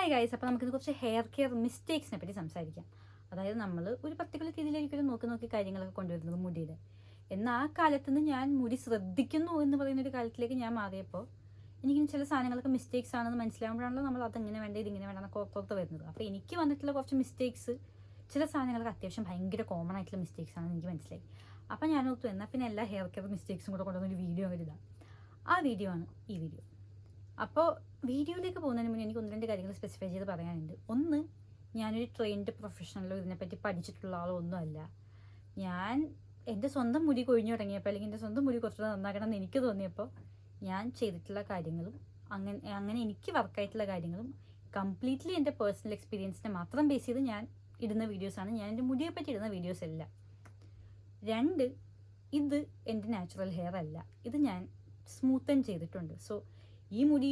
Hi guys, അപ്പോൾ നമുക്കിത് കുറച്ച് ഹെയർ കെയർ മിസ്റ്റേക്സിനെ പറ്റി സംസാരിക്കാം. അതായത് നമ്മൾ ഒരു പർട്ടിക്കുലർ രീതിയിലായിരിക്കും നോക്കി കാര്യങ്ങളൊക്കെ കൊണ്ടുവരുന്നത് മുടിയുടെ. എന്നാൽ ആ കാലത്ത് നിന്ന് ഞാൻ മുടി ശ്രദ്ധിക്കുന്നു എന്ന് പറയുന്ന ഒരു കാലത്തിലേക്ക് ഞാൻ മാറിയപ്പോൾ എനിക്ക് ചില സാധനങ്ങളൊക്കെ മിസ്റ്റേക്സ് ആണെന്ന് മനസ്സിലാകുമ്പോഴാണല്ലോ നമ്മൾ അതെങ്ങനെ വേണ്ട ഇതിങ്ങനെ വേണമെന്നൊക്കെ ഓർത്തോർത്ത് വരുന്നത്. അപ്പോൾ എനിക്ക് വന്നിട്ടുള്ള കുറച്ച് മിസ്റ്റേക്സ്, ചില സാധനങ്ങളൊക്കെ അത്യാവശ്യം ഭയങ്കര കോമൺ ആയിട്ടുള്ള മിസ്റ്റേക്സ് ആണെന്ന് എനിക്ക് മനസ്സിലായി. അപ്പോൾ ഞാൻ ഓർത്തു എന്നാൽ പിന്നെ എല്ലാ ഹെയർ കെയർ മിസ്റ്റേക്സും കൂടെ കൊണ്ടുവന്നൊരു വീഡിയോ അവരിടാം. ആ വീഡിയോ ആണ് ഈ വീഡിയോ. അപ്പോൾ വീഡിയോയിലേക്ക് പോകുന്നതിന് മുന്നേ എനിക്ക് ഒന്ന് രണ്ട് കാര്യങ്ങൾ സ്പെസിഫൈ ചെയ്ത് പറയാനുണ്ട്. ഒന്ന്, ഞാനൊരു ട്രെയിൻഡ് പ്രൊഫഷണലോ ഇതിനെപ്പറ്റി പഠിച്ചിട്ടുള്ള ആളോ ഒന്നുമല്ല. ഞാൻ എൻ്റെ സ്വന്തം മുടി കൊഴിഞ്ഞു തുടങ്ങിയപ്പോൾ, അല്ലെങ്കിൽ എൻ്റെ സ്വന്തം മുടി കുറച്ചുകൂടെ നന്നാക്കണം എന്ന് എനിക്ക് തോന്നിയപ്പോൾ ഞാൻ ചെയ്തിട്ടുള്ള കാര്യങ്ങളും അങ്ങനെ എനിക്ക് വർക്കായിട്ടുള്ള കാര്യങ്ങളും കംപ്ലീറ്റ്ലി എൻ്റെ പേഴ്സണൽ എക്സ്പീരിയൻസിനെ മാത്രം ബേസ് ചെയ്ത് ഞാൻ ഇടുന്ന വീഡിയോസാണ്. ഞാൻ എൻ്റെ മുടിയെ പറ്റി ഇടുന്ന വീഡിയോസ് അല്ല. രണ്ട്, ഇത് എൻ്റെ നാച്ചുറൽ ഹെയർ അല്ല, ഇത് ഞാൻ സ്മൂത്തൻ ചെയ്തിട്ടുണ്ട്. സോ ഈ മുടി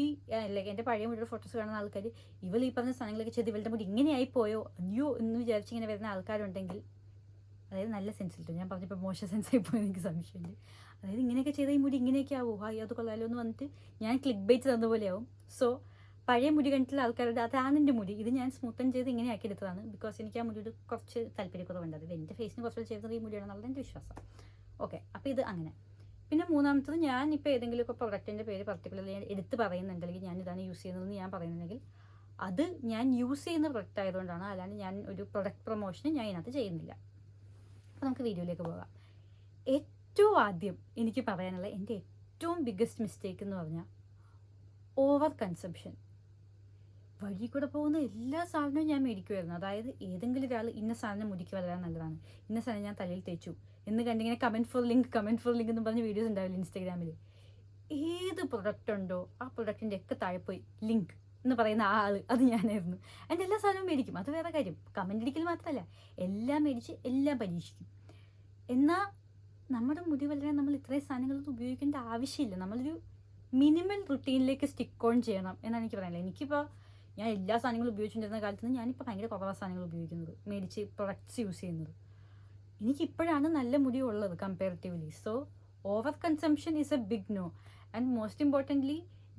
ലൈക്ക് എൻ്റെ പഴയ മുടിയുടെ ഫോട്ടോസ് കാണുന്ന ആൾക്കാർ ഇവൾ ഈ പറഞ്ഞ സാധനങ്ങളൊക്കെ ചെയ്ത് ഇവളുടെ മുടി ഇങ്ങനെയായി പോയോ അയ്യോ എന്ന് വിചാരിച്ച് ഇങ്ങനെ വരുന്ന ആൾക്കാരുണ്ടെങ്കിൽ, അതായത് നല്ല സെൻസിലിട്ടോ, ഞാൻ പറഞ്ഞപ്പോൾ മോശം സെൻസായി പോയി എനിക്ക് സംശയമുണ്ട്. അതായത് ഇങ്ങനെയൊക്കെ ചെയ്താൽ ഈ മുടി ഇങ്ങനെയൊക്കെ ആവുമോ, ഹായ് അത് കൊള്ളാലോ എന്ന് വന്നിട്ട് ഞാൻ ക്ലിക്ക് ബൈറ്റ് തന്ന പോലെയാവും. സോ പഴയ മുടി കണ്ടിട്ടുള്ള ആൾക്കാരുടെ അതാണ് എൻ്റെ മുടി, ഇത് ഞാൻ സ്മൂത്തൻ ചെയ്ത് ഇങ്ങനെ ആക്കി എടുത്തതാണ്. ബിക്കോസ് എനിക്ക് ആ മുടിയോട് കുറച്ച് താല്പര്യക്കുറവുണ്ട്. അത് എൻ്റെ ഫേസിന് കുറച്ച് ചെയ്തത് ഈ മുടിയാണെന്നുള്ളത് എൻ്റെ വിശ്വാസം. ഓക്കെ, അപ്പോൾ ഇത് അങ്ങനെ. പിന്നെ മൂന്നാമത്തത്, ഞാനിപ്പോൾ ഏതെങ്കിലുമൊക്കെ പ്രൊഡക്റ്റിൻ്റെ പേര് പർട്ടിക്കുലർലി എടുത്ത് പറയുന്നുണ്ടെങ്കിൽ ഞാൻ ഇതാണ് യൂസ് ചെയ്യുന്നതെന്ന് ഞാൻ പറയുന്നുണ്ടെങ്കിൽ അത് ഞാൻ യൂസ് ചെയ്യുന്ന പ്രൊഡക്റ്റ് ആയതുകൊണ്ടാണ്, അല്ലാണ്ട് ഞാൻ ഒരു പ്രൊഡക്റ്റ് പ്രൊമോഷന് ഞാൻ ഇതിനകത്ത് ചെയ്യുന്നില്ല. അപ്പോൾ നമുക്ക് വീഡിയോയിലേക്ക് പോകാം. ഏറ്റവും ആദ്യം എനിക്ക് പറയാനുള്ള എൻ്റെ ഏറ്റവും ബിഗ്ഗസ്റ്റ് മിസ്റ്റേക്ക് എന്ന് പറഞ്ഞാൽ ഓവർ കൺസംഷൻ. വഴി കൂടെ പോകുന്ന എല്ലാ സാധനവും ഞാൻ മേടിക്കുമായിരുന്നു. അതായത് ഏതെങ്കിലും ഒരാൾ ഇന്ന സാധനം മുടിക്ക് വളരാൻ നല്ലതാണ്, ഇന്ന സാധനം ഞാൻ തലയിൽ തേച്ചു എന്ന് കണ്ടിങ്ങനെ കമൻറ്റ് ഫോർ ലിങ്ക് എന്ന് പറഞ്ഞ വീഡിയോസ് ഉണ്ടാവില്ല ഇൻസ്റ്റാഗ്രാമിൽ. ഏത് പ്രൊഡക്റ്റ് ഉണ്ടോ ആ പ്രൊഡക്റ്റിൻ്റെ ഒക്കെ താഴെ പോയി ലിങ്ക് എന്ന് പറയുന്ന ആ ആൾ അത് ഞാനായിരുന്നു. അതിൻ്റെ എല്ലാ സാധനവും മേടിക്കും, അത് വേറെ കാര്യം. കമൻ്റ് അടിക്കൽ മാത്രമല്ല, എല്ലാം മേടിച്ച് എല്ലാം പരീക്ഷിക്കും. എന്നാൽ നമ്മുടെ മുടി വളരാൻ നമ്മൾ ഇത്രയും സാധനങ്ങളൊന്നും ഉപയോഗിക്കേണ്ട ആവശ്യമില്ല. നമ്മളൊരു മിനിമൽ റുട്ടീനിലേക്ക് സ്റ്റിക്ക് ഓൺ ചെയ്യണം എന്നാണ് എനിക്ക് പറയാനുള്ളത്. എനിക്കിപ്പോൾ ഞാൻ എല്ലാ സാധനങ്ങളും ഉപയോഗിച്ചുകൊണ്ടിരുന്ന കാലത്ത് നിന്ന് ഞാനിപ്പോൾ ഭയങ്കര കുറവാ സാധനങ്ങൾ ഉപയോഗിക്കുന്നത്, മേടിച്ച് പ്രൊഡക്ട്സ് യൂസ് ചെയ്യുന്നത്. എനിക്കിപ്പോഴാണ് നല്ല മുടി ഉള്ളത് comparatively. So over consumption is a big no. And most importantly,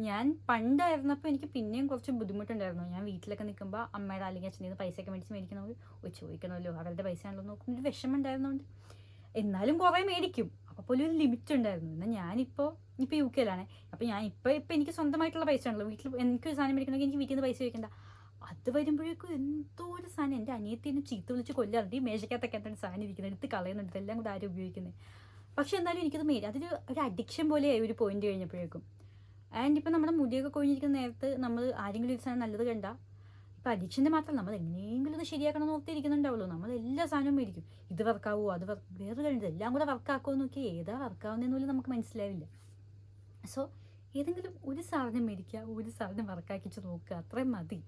ഞാൻ പണ്ടായിരുന്നപ്പോൾ എനിക്ക് പിന്നെയും കുറച്ച് ബുദ്ധിമുട്ടുണ്ടായിരുന്നു. ഞാൻ വീട്ടിലൊക്കെ നിൽക്കുമ്പോൾ അമ്മയുടെ അല്ലെങ്കിൽ അച്ഛൻ്റെ പൈസയൊക്കെ മേടിച്ച് മേടിക്കണമെങ്കിൽ ചോദിക്കണമല്ലോ, അവരുടെ പൈസ ആണല്ലോ നോക്കുന്നൊരു വിഷമം ഉണ്ടായിരുന്നുകൊണ്ട് എന്നാലും കുറേ മേടിക്കും. അപ്പോൾ പോലും ഒരു ലിമിറ്റ് ഉണ്ടായിരുന്നു. എന്നാൽ ഞാനിപ്പോൾ യു കെയിലാണ്. അപ്പോൾ ഞാൻ ഇപ്പോൾ എനിക്ക് സ്വന്തമായിട്ടുള്ള പൈസ ഉണ്ടല്ലോ, വീട്ടിൽ എനിക്കൊരു സാധനം മേടിക്കണമെങ്കിൽ എനിക്ക് വീട്ടിൽ നിന്ന് പൈസ ചോദിക്കണ്ട. അത് വരുമ്പോഴേക്കും എന്തോ ഒരു സാധനം, എൻ്റെ അനിയത്തിനെ ചീത്ത വിളിച്ച് കൊല്ലാറുണ്ട്. ഈ മേശക്കകത്തൊക്കെ എന്താണ് സാധനം ഇരിക്കുന്നത്, എടുത്ത് കളയുന്നുണ്ട്, ഇതെല്ലാം കൂടെ ആരും ഉപയോഗിക്കുന്നത്. പക്ഷെ എന്നാലും എനിക്കത് അതൊരു അഡിക്ഷൻ പോലെയായി ഒരു പോയിന്റ് കഴിഞ്ഞപ്പോഴേക്കും. ആൻഡ് ഇപ്പം നമ്മുടെ മുടിയൊക്കെ കൊഴിഞ്ഞിരിക്കുന്ന നേരത്ത് നമ്മൾ ആരെങ്കിലും ഒരു സാധനം നല്ലത് കണ്ട, ഇപ്പം അഡിക്ഷൻ്റെ മാത്രമല്ല, നമ്മൾ എങ്ങനെയെങ്കിലും ഇത് ശരിയാക്കണം എന്ന് ഓർത്തിരിക്കുന്നുണ്ടാവുള്ളൂ. നമ്മൾ എല്ലാ സാധനവും മേടിക്കും, ഇത് വർക്കാവുമോ അത് വേറെ കഴിഞ്ഞത് എല്ലാം കൂടെ വർക്കാക്കുമോ നോക്കി ഏതാ വർക്കാവുന്നതെന്ന് പോലും നമുക്ക് മനസ്സിലാവില്ല. സോ ഏതെങ്കിലും ഒരു സാധനം മേടിക്കുക, ഒരു സാധനം വർക്കാക്കിച്ച് നോക്കുക, അത്രയും മതി.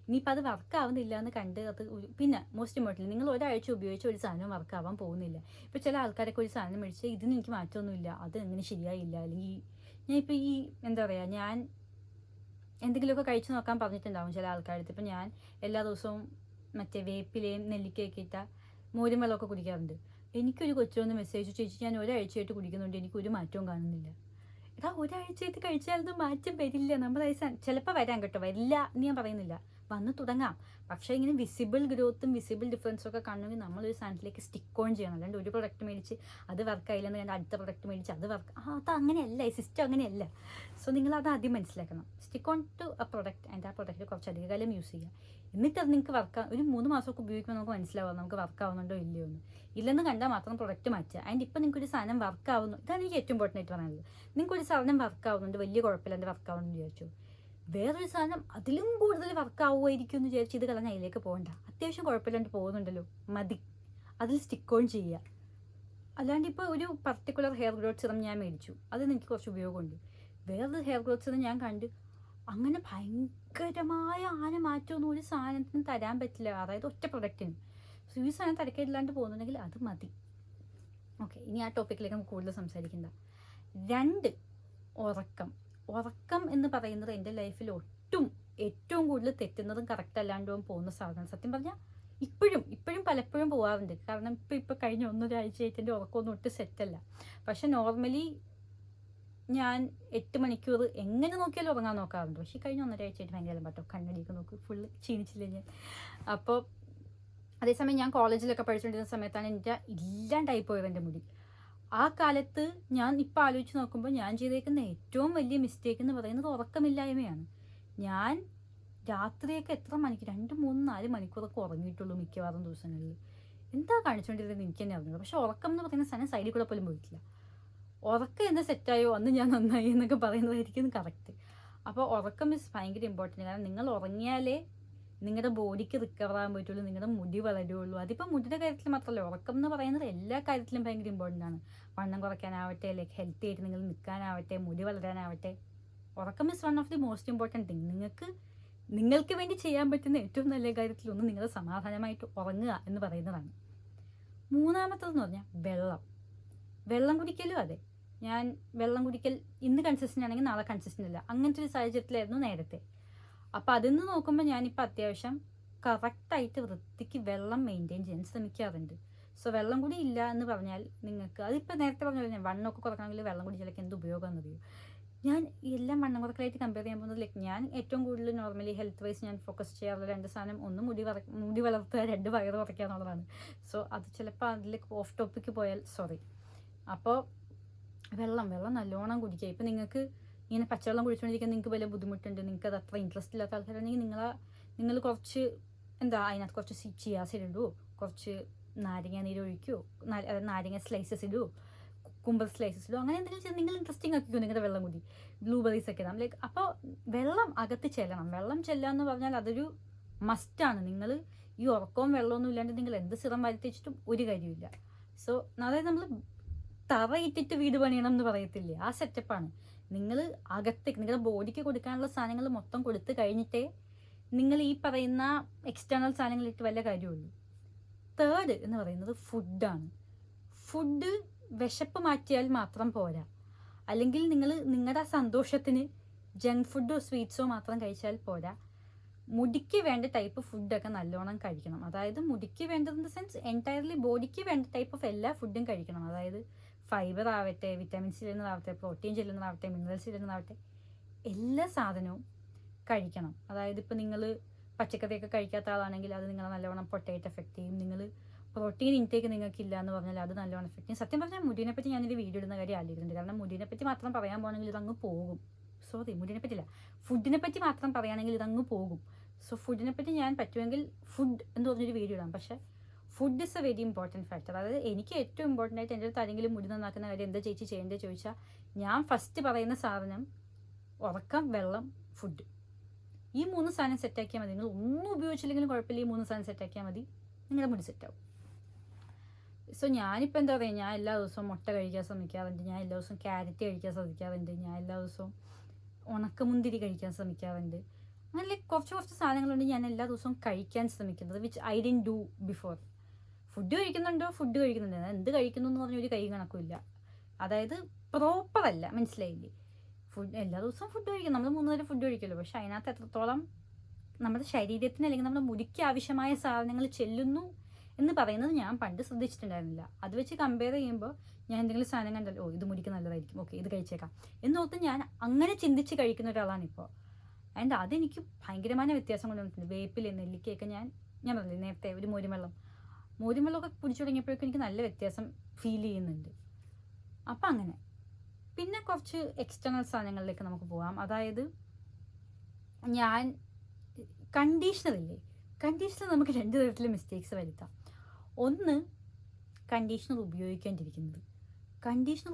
ഇനിയിപ്പോൾ അത് വർക്കാവുന്നില്ല എന്ന് കണ്ട് അത് പിന്നെ മോസ്റ്റ് ഇമ്പോർട്ടൻ്റ്, നിങ്ങൾ ഒരാഴ്ച ഉപയോഗിച്ച് ഒരു സാധനം വർക്കാവാൻ പോകുന്നില്ല. ഇപ്പോൾ ചില ആൾക്കാരൊക്കെ ഒരു സാധനം മേടിച്ച് ഇതിന് എനിക്ക് മാറ്റമൊന്നുമില്ല, അത് എങ്ങനെ ശരിയായില്ല, അല്ലെങ്കിൽ ഞാനിപ്പോൾ എന്താ പറയുക, ഞാൻ എന്തെങ്കിലുമൊക്കെ കഴിച്ച് നോക്കാൻ പറഞ്ഞിട്ടുണ്ടാവും ചില ആൾക്കാരടുത്ത്. ഇപ്പം ഞാൻ എല്ലാ ദിവസവും മറ്റേ വേപ്പിലയും നെല്ലിക്കയൊക്കെ ഇട്ട മോരും വെള്ളമൊക്കെ കുടിക്കാറുണ്ട്. എനിക്കൊരു കൊച്ചൊന്ന് മെസ്സേജ് ചോദിച്ചു, ഞാൻ ഒരാഴ്ചയായിട്ട് കുടിക്കുന്നുണ്ട്, എനിക്കൊരു മാറ്റവും കാണുന്നില്ല. എടാ, ഒരാഴ്ചയായിട്ട് കഴിച്ചാലൊന്നും മാറ്റം വരില്ല. നമ്മൾ ചിലപ്പോൾ വരാൻ കേട്ടോ, വരില്ല എന്ന് ഞാൻ പറയുന്നില്ല, വന്ന് തുടങ്ങാം. പക്ഷേ ഇങ്ങനെ വിസിബിൾ ഗ്രോത്തും വിസിബിൾ ഡിഫറൻസും ഒക്കെ കാണണമെങ്കിൽ നമ്മളൊരു സാധനത്തിലേക്ക് സ്റ്റിക്ക് ഓൺ ചെയ്യണം. അല്ലാണ്ട് ഒരു പ്രൊഡക്റ്റ് മേടിച്ച് അത് വർക്കായില്ലെന്ന് കണ്ട് അടുത്ത പ്രൊഡക്റ്റ് മേടിച്ച് അത് അത് അങ്ങനെയല്ല, ഈ സിസ്റ്റം അങ്ങനെയല്ല. സോ നിങ്ങളത് ആദ്യം മനസ്സിലാക്കണം. Stick on to a product and ആ പ്രൊഡക്റ്റ് കുറച്ചധികം കാലം യൂസ് ചെയ്യുക. എന്നിട്ട് അത് നിങ്ങൾക്ക് ഒരു 3 മാസമൊക്കെ ഉപയോഗിക്കുമ്പോൾ നമുക്ക് മനസ്സിലാവുക നമുക്ക് വർക്കാവുന്നുണ്ടോ ഇല്ലയോ എന്ന്. ഇല്ലെന്ന് കണ്ടാൽ മാത്രം പ്രൊഡക്റ്റ് മാറ്റുക. ആൻഡ് ഇപ്പം നിങ്ങൾക്കൊരു സാധനം വർക്കാവുന്നു, ഇതാണ് എനിക്ക് ഏറ്റവും ഇമ്പോർട്ടൻ്റ് ആയിട്ട് പറയാനുള്ളത്. നിങ്ങൾക്കൊരു സാധനം വർക്കാവുന്നുണ്ട്, വലിയ കുഴപ്പമില്ലാണ്ട് വർക്കാവുന്നു വിചാരിച്ചു, വേറൊരു സാധനം അതിലും കൂടുതൽ വർക്കാവുമായിരിക്കും എന്ന് വിചാരിച്ച് ഇത് കളഞ്ഞാൽ അതിലേക്ക് പോകണ്ട. അത്യാവശ്യം കുഴപ്പമില്ലാണ്ട് പോകുന്നുണ്ടല്ലോ, മതി, അതിൽ സ്റ്റിക്ക് ഓൺ ചെയ്യുക. അല്ലാണ്ട് ഇപ്പോൾ ഒരു പർട്ടിക്കുലർ ഹെയർ ഗ്രോത്ത് സിറം ഞാൻ മേടിച്ചു, അതിന് എനിക്ക് കുറച്ച് ഉപയോഗമുണ്ട്. വേറൊരു ഹെയർ ഗ്രോത്ത് സിറം ഞാൻ കണ്ട് അങ്ങനെ ഭയങ്കരമായ മാറ്റമൊന്നും ഒരു സാധനത്തിന് തരാൻ പറ്റില്ല, അതായത് ഒറ്റ പ്രൊഡക്റ്റിന്. സോ ഈ സാധനം തരക്കേടില്ലാണ്ട് പോകുന്നുണ്ടെങ്കിൽ അത് മതി. ഓക്കെ, ഇനി ആ ടോപ്പിക്കിലേക്ക് നമുക്ക് കൂടുതൽ സംസാരിക്കണ്ട. 2, ഉറക്കം എന്ന് പറയുന്നത് എൻ്റെ ലൈഫിൽ ഏറ്റവും കൂടുതൽ തെറ്റുന്നതും കറക്റ്റ് അല്ലാണ്ടും പോകുന്ന സാധനം. സത്യം പറഞ്ഞാൽ ഇപ്പോഴും പലപ്പോഴും പോകാറുണ്ട്. കാരണം ഇപ്പോൾ കഴിഞ്ഞ 1-1.5 ആഴ്ചയായിട്ട് എൻ്റെ ഉറക്കമൊന്നും ഒട്ടും സെറ്റല്ല. പക്ഷെ നോർമലി ഞാൻ 8 മണിക്കൂർ എങ്ങനെ നോക്കിയാലും ഉറങ്ങാൻ നോക്കാറുണ്ട്. പക്ഷേ കഴിഞ്ഞ 1.5 ആഴ്ചയായിട്ട് ഭയങ്കര പറ്റും, കണ്ണടിയൊക്കെ നോക്കും, ഫുള്ള് ക്ഷീണിച്ചില്ല ഞാൻ. അപ്പോൾ അതേസമയം ഞാൻ കോളേജിലൊക്കെ പഠിച്ചുകൊണ്ടിരുന്ന സമയത്താണ് എൻ്റെ ഇല്ലാണ്ടായി പോയത് എൻ്റെ മുടി. ആ കാലത്ത് ഞാൻ ഇപ്പോൾ ആലോചിച്ച് നോക്കുമ്പോൾ ഞാൻ ചെയ്തേക്കുന്ന ഏറ്റവും വലിയ മിസ്റ്റേക്ക് എന്ന് പറയുന്നത് ഉറക്കമില്ലായ്മയാണ്. ഞാൻ രാത്രിയൊക്കെ എത്ര മണിക്ക് 2, 3, 4 മണിക്കൂറൊക്കെ ഉറങ്ങിയിട്ടുള്ളൂ മിക്കവാറും ദിവസങ്ങളിൽ. എന്താ കാണിച്ചുകൊണ്ടിരുന്നത് എനിക്ക് തന്നെ അറിഞ്ഞത്. പക്ഷെ ഉറക്കം എന്ന് പറയുന്ന സാധനം സൈഡിൽ കൂടെ പോലും പോയിട്ടില്ല. ഉറക്കം എന്താ സെറ്റായോ അന്ന് ഞാൻ നന്നായി എന്നൊക്കെ പറയുന്നതായിരിക്കും കറക്റ്റ്. അപ്പോൾ ഉറക്കം ഭയങ്കര ഇമ്പോർട്ടൻറ്റ്. കാരണം നിങ്ങൾ ഉറങ്ങിയാലേ നിങ്ങളുടെ ബോഡിക്ക് റിക്കവർ ആകാൻ പറ്റുള്ളൂ, നിങ്ങളുടെ മുടി വളരുള്ളൂ. അതിപ്പോൾ മുടിയുടെ കാര്യത്തിൽ മാത്രമല്ല, ഉറക്കം എന്ന് പറയുന്നത് എല്ലാ കാര്യത്തിലും ഭയങ്കര ഇമ്പോർട്ടൻ്റ് ആണ്. വണ്ണം കുറയ്ക്കാനാവട്ടെ, ലൈക്ക് ഹെൽത്തി ആയിട്ട് നിങ്ങൾ നിൽക്കാനാവട്ടെ, മുടി വളരാനാവട്ടെ, ഉറക്കം is one of the most important thing. നിങ്ങൾക്ക് വേണ്ടി ചെയ്യാൻ പറ്റുന്ന ഏറ്റവും നല്ല കാര്യത്തിലൊന്ന് നിങ്ങൾ സമാധാനമായിട്ട് ഉറങ്ങുക എന്ന് പറയുന്നതാണ്. മൂന്നാമത്തതെന്ന് പറഞ്ഞാൽ വെള്ളം കുടിക്കലും അതെ. ഞാൻ വെള്ളം കുടിക്കൽ ഇന്ന് കൺസിസ്റ്റൻ്റ് ആണെങ്കിൽ നാളെ കൺസിസ്റ്റൻ്റ് അല്ല, അങ്ങനത്തെ ഒരു സാഹചര്യത്തിലായിരുന്നു നേരത്തെ. അപ്പോൾ അതിൽ നിന്ന് നോക്കുമ്പോൾ ഞാനിപ്പോൾ അത്യാവശ്യം കറക്റ്റായിട്ട് വൃത്തിക്ക് വെള്ളം മെയിൻറ്റെയിൻ ചെയ്യാൻ ശ്രമിക്കാറുണ്ട്. സോ വെള്ളം കൂടി ഇല്ല എന്ന് പറഞ്ഞാൽ നിങ്ങൾക്ക് അതിപ്പോൾ നേരത്തെ പറഞ്ഞ പോലെ വണ്ണമൊക്കെ കുറക്കണമെങ്കിൽ വെള്ളം കുടിച്ചാലൊക്കെ എന്ത് ഉപയോഗമെന്ന് അറിയൂ. ഞാൻ എല്ലാം വണ്ണം കുറക്കലായിട്ട് കമ്പയർ ചെയ്യാൻ പോകുന്നത് ലൈക്ക് ഞാൻ ഏറ്റവും കൂടുതൽ നോർമലി ഹെൽത്ത് വൈസ് ഞാൻ ഫോക്കസ് ചെയ്യാറുള്ള 2 സാധനം, ഒന്ന് മുടി വളർത്തുക, 2 വയറ് കുറയ്ക്കുക എന്നുള്ളതാണ്. സോ അത് ചിലപ്പോൾ അതിൽ ഓഫ് ടോപ്പിക്ക് പോയാൽ സോറി. അപ്പോൾ വെള്ളം നല്ലോണം കുടിക്കുക. ഇപ്പം നിങ്ങൾക്ക് ഇങ്ങനെ പച്ചവെള്ളം കുടിച്ചുകൊണ്ടിരിക്കാൻ നിങ്ങൾക്ക് വലിയ ബുദ്ധിമുട്ടുണ്ട്, നിങ്ങൾക്ക് അത് അത്ര ഇൻട്രസ്റ്റ് ഇല്ലാത്ത ആൾക്കാരാണെങ്കിൽ നിങ്ങൾ കുറച്ച് അതിനകത്ത് കുറച്ച് ചിയാ സീഡ് ഇടുമോ, കുറച്ച് നാരങ്ങ നീര് ഒഴിക്കുമോ, നാരങ്ങ സ്ലൈസസ് ഇടുമോ, കുക്കുംബർ സ്ലൈസസ് ഇടുമോ, അങ്ങനെ എന്തെങ്കിലും ചെയ്ത് നിങ്ങൾ ഇൻട്രസ്റ്റിംഗ് ആക്കിക്കോ നിങ്ങളുടെ വെള്ളം കൂടി. ബ്ലൂബെറീസ് ഒക്കെ ഇടാം. ലൈക്ക് അപ്പോൾ വെള്ളം അകത്ത് ചെല്ലണം. വെള്ളം ചെല്ലുക എന്ന് പറഞ്ഞാൽ അതൊരു മസ്റ്റാണ്. നിങ്ങൾ ഈ ഉറക്കവും വെള്ളമൊന്നും ഇല്ലാണ്ട് നിങ്ങൾ എന്ത് സിറം വരുത്തിച്ചിട്ടും ഒരു കാര്യമില്ല. സോ അതായത് നമ്മൾ തറയിട്ടിട്ട് വീട് പണിയണം എന്ന് പറയത്തില്ലേ, ആ സെറ്റപ്പാണ്. നിങ്ങൾ അകത്തേക്ക് നിങ്ങളുടെ ബോഡിക്ക് കൊടുക്കാനുള്ള സാധനങ്ങൾ മൊത്തം കൊടുത്തു കഴിഞ്ഞിട്ടേ നിങ്ങൾ ഈ പറയുന്ന എക്സ്റ്റേണൽ സാധനങ്ങളിട്ട് വല്ല കാര്യമുള്ളൂ. തേർഡ് എന്ന് പറയുന്നത് ഫുഡാണ്. ഫുഡ് വിശപ്പ് മാറ്റിയാൽ മാത്രം പോരാ. അല്ലെങ്കിൽ നിങ്ങളുടെ സന്തോഷത്തിന് ജങ്ക് ഫുഡോ സ്വീറ്റ്സോ മാത്രം കഴിച്ചാൽ പോരാ. മുടിക്ക് വേണ്ട ടൈപ്പ് ഫുഡൊക്കെ നല്ലോണം കഴിക്കണം. അതായത് മുടിക്ക് വേണ്ടത് ഇൻ ദ സെൻസ് എൻറ്റയർലി ബോഡിക്ക് വേണ്ട ടൈപ്പ് ഓഫ് എല്ലാ ഫുഡും കഴിക്കണം. അതായത് ഫൈബർ ആവട്ടെ, വിറ്റാമിൻസ് ചെല്ലുന്നതാവട്ടെ, പ്രോട്ടീൻ ചെല്ലുന്നതാവട്ടെ, മിനറൽസ് ചെല്ലുന്നതാവട്ടെ, എല്ലാ സാധനവും കഴിക്കണം. അതായത് ഇപ്പോൾ നിങ്ങൾ പച്ചക്കറിയൊക്കെ കഴിക്കാത്ത ആളാണെങ്കിൽ അത് നിങ്ങളെ നല്ലവണ്ണം പൊട്ടയായിട്ട് എഫക്റ്റ് ചെയ്യും. നിങ്ങൾ പ്രോട്ടീൻ ഇൻടേക്ക് നിങ്ങൾക്കില്ല എന്ന് പറഞ്ഞാൽ അത് നല്ലോണം എഫക്റ്റ് ചെയ്യും. സത്യം പറഞ്ഞാൽ മുടിനെ പറ്റി ഞാനൊരു വീഡിയോ ഇടുന്ന കാര്യം ആലോചിക്കുന്നുണ്ട്. കാരണം മുടിനെ പറ്റി മാത്രം പറയാൻ പോകണമെങ്കിൽ ഇതങ്ങ് പോകും. മുടിനെ പറ്റില്ല, ഫുഡിനെ പറ്റി മാത്രം പറയുകയാണെങ്കിൽ ഇതങ്ങ് പോകും. സോ ഫുഡിനെ പറ്റി ഞാൻ പറ്റുമെങ്കിൽ ഫുഡ് എന്ന് പറഞ്ഞൊരു വീഡിയോ ഇടാം. പക്ഷേ food is A very important factor. അതായത് എനിക്ക് ഏറ്റവും ഇമ്പോർട്ടൻ്റ് ആയിട്ട് എൻ്റെ അടുത്ത് ആരെങ്കിലും മുടി നന്നാക്കുന്ന കാര്യം എന്താ ചേച്ചി ചെയ്യേണ്ടത് ചോദിച്ചാൽ ഞാൻ ഫസ്റ്റ് പറയുന്ന സാധനം ഉറക്കം, വെള്ളം, ഫുഡ്. ഈ 3 സാധനം സെറ്റാക്കിയാൽ മതി. നിങ്ങൾ ഒന്നും ഉപയോഗിച്ചില്ലെങ്കിലും കുഴപ്പമില്ല, ഈ 3 സാധനം സെറ്റാക്കിയാൽ മതി, നിങ്ങളുടെ മുടി സെറ്റാവും. സോ ഞാനിപ്പോൾ എന്താ പറയുക, ഞാൻ എല്ലാ ദിവസവും മുട്ട കഴിക്കാൻ ശ്രമിക്കാറുണ്ട്, ഞാൻ എല്ലാ ദിവസവും ക്യാരറ്റ് കഴിക്കാൻ ശ്രമിക്കാറുണ്ട്, ഞാൻ എല്ലാ ദിവസവും ഉണക്കമുന്തിരി കഴിക്കാൻ ശ്രമിക്കാറുണ്ട്. അങ്ങനെ കുറച്ച് സാധനങ്ങളുണ്ട് ഞാൻ എല്ലാ ദിവസവും കഴിക്കാൻ ശ്രമിക്കുന്നത്, which I didn't do before. Food കഴിക്കുന്നുണ്ടോ, എന്ത് കഴിക്കുന്നു എന്ന് പറഞ്ഞൊരു കൈ കണക്കുമില്ല. അതായത് പ്രോപ്പറല്ല, മനസ്സിലായില്ലേ? എല്ലാ ദിവസവും ഫുഡ് കഴിക്കും, നമ്മൾ 3 നേരം ഫുഡ് കഴിക്കുമല്ലോ. പക്ഷെ അതിനകത്ത് എത്രത്തോളം നമ്മുടെ ശരീരത്തിന് അല്ലെങ്കിൽ നമ്മുടെ മുടിക്ക് ആവശ്യമായ സാധനങ്ങൾ ചെല്ലുന്നു എന്ന് പറയുന്നത് ഞാൻ പണ്ട് ശ്രദ്ധിച്ചിട്ടുണ്ടായിരുന്നില്ല. അത് വെച്ച് കമ്പയർ ചെയ്യുമ്പോൾ ഞാൻ എന്തെങ്കിലും സാധനം കണ്ടല്ലോ, ഇത് മുടിക്ക് നല്ലതായിരിക്കും, ഓക്കെ ഇത് കഴിച്ചേക്കാം എന്നോർത്ത് ഞാൻ അങ്ങനെ ചിന്തിച്ച് കഴിക്കുന്ന ഒരാളാണിപ്പോൾ. ആൻഡ് അതെനിക്ക് ഭയങ്കരമായ വ്യത്യാസം കൊണ്ടുവന്നിട്ടുണ്ട്. വേപ്പില, നെല്ലിക്കയൊക്കെ ഞാൻ പറഞ്ഞില്ലേ നേരത്തെ, ഒരു മോരുവെള്ളമൊക്കെ കുടിച്ചു തുടങ്ങിയപ്പോഴേക്കും എനിക്ക് നല്ല വ്യത്യാസം ഫീൽ ചെയ്യുന്നുണ്ട്. അപ്പം അങ്ങനെ പിന്നെ കുറച്ച് എക്സ്റ്റേണൽ സാധനങ്ങളിലേക്ക് നമുക്ക് പോകാം. അതായത് ഞാൻ കണ്ടീഷണർ നമുക്ക് 2 തരത്തിൽ മിസ്റ്റേക്സ് വരുത്താം. ഒന്ന്, കണ്ടീഷണർ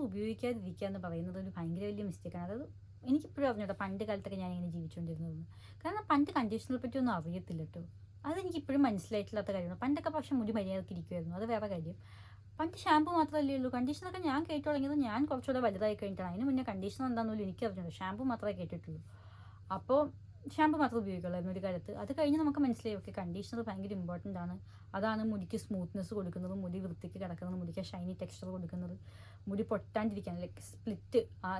ഉപയോഗിക്കാതിരിക്കുക എന്ന് പറയുന്നത് ഒരു ഭയങ്കര വലിയ മിസ്റ്റേക്കാണ്. അതായത് എനിക്കിപ്പോഴും അറിഞ്ഞൂട്ടോ പണ്ട് കാലത്തൊക്കെ ഞാൻ ഇങ്ങനെ ജീവിച്ചുകൊണ്ടിരുന്നത്. കാരണം പണ്ട് കണ്ടീഷണറെ പറ്റി ഒന്നും അറിയത്തില്ല കേട്ടോ. അതെനിക്കിപ്പോഴും മനസ്സിലായിട്ടില്ലാത്ത കാര്യമാണ്. പണ്ടൊക്കെ പക്ഷേ മുടി മര്യാദയ്ക്ക് ഇരിക്കുമായിരുന്നു, അത് വേറെ കാര്യം. പണ്ട് ഷാമ്പു മാത്രമല്ലേ ഉള്ളൂ. കണ്ടീഷണറൊക്കെ ഞാൻ കേട്ടു തുടങ്ങിയത് ഞാൻ കുറച്ചുകൂടെ വലുതായി കഴിഞ്ഞിട്ടാണ്. അതിന് മുന്നേ കണ്ടീഷണർ എന്താണെന്ന് എനിക്ക് അറിഞ്ഞുള്ളൂ, ഷാമ്പു മാത്രമേ കേട്ടിട്ടുള്ളൂ. അപ്പോൾ ഷാമ്പു മാത്രമേ ഉപയോഗിക്കുള്ളായിരുന്നു ഒരു കാലത്ത്. അത് കഴിഞ്ഞ് നമുക്ക് മനസ്സിലായി ഓക്കെ കണ്ടീഷണർ ഭയങ്കര ഇമ്പോർട്ടൻ്റ് ആണ്. അതാണ് മുടിക്ക് സ്മൂത്ത്നെസ് കൊടുക്കുന്നത്, മുടി വൃത്തിക്ക് കിടക്കുന്നത്, മുടിക്ക് ഷൈനി ടെക്സ്ചർ കൊടുക്കുന്നത്, മുടി പൊട്ടാണ്ടിരിക്കാൻ ലൈക്ക്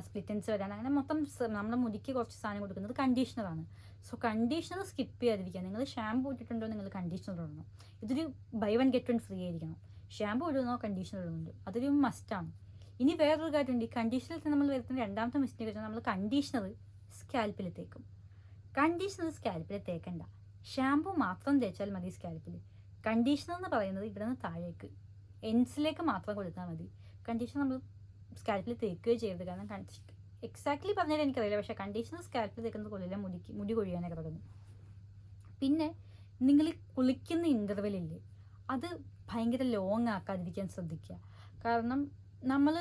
സ്പ്ലിറ്റൻസ് വരാൻ, അങ്ങനെ മൊത്തം നമ്മുടെ മുടിക്ക് കുറച്ച് സാധനം കൊടുക്കുന്നത് കണ്ടീഷണറാണ്. സോ കണ്ടീഷണർ സ്കിപ്പ് ചെയ്യാതിരിക്കുക. നിങ്ങൾ ഷാമ്പു ഇട്ടിട്ടുണ്ടോ, നിങ്ങൾ കണ്ടീഷണർ ഇടണം. ഇതൊരു ബൈ 1 get 1 ഫ്രീ ആയിരിക്കണം. ഷാമ്പു ഇടുന്നോ കണ്ടീഷണർ ഇടുന്നുണ്ട്, അതൊരു മസ്റ്റാണ്. ഇനി വേറൊരു കാര്യമുണ്ട്, ഈ കണ്ടീഷണറിൽ നമ്മൾ വരുത്തുന്ന രണ്ടാമത്തെ മിസ്റ്റേക്ക് വെച്ചാൽ നമ്മൾ കണ്ടീഷണർ സ്കാൽപ്പിൽ തേക്കും. കണ്ടീഷണർ സ്കാൽപ്പിൽ തേക്കണ്ട, ഷാമ്പു മാത്രം തേച്ചാൽ മതി സ്കാൽപ്പിൽ. കണ്ടീഷണർ എന്ന് പറയുന്നത് ഇവിടെ നിന്ന് താഴേക്ക് എൻസിലേക്ക് മാത്രം കൊടുത്താൽ മതി. കണ്ടീഷണർ നമ്മൾ സ്കാൽപ്പിൽ തേക്കുകയോ ചെയ്യരുത്. കാരണം എക്സാക്ട്ലി പറഞ്ഞാൽ എനിക്കറിയില്ല, പക്ഷേ കണ്ടീഷണർ സ്കാൽപ്പിൽ തേക്കുന്നത് കൊള്ളില്ല, മുടി കൊഴിയാനൊക്കെ തുടങ്ങും. പിന്നെ നിങ്ങൾ കുളിക്കുന്ന ഇൻ്റർവെല്ലില്ലേ, അത് ഭയങ്കര ലോങ് ആക്കാതിരിക്കാൻ ശ്രദ്ധിക്കുക. കാരണം നമ്മൾ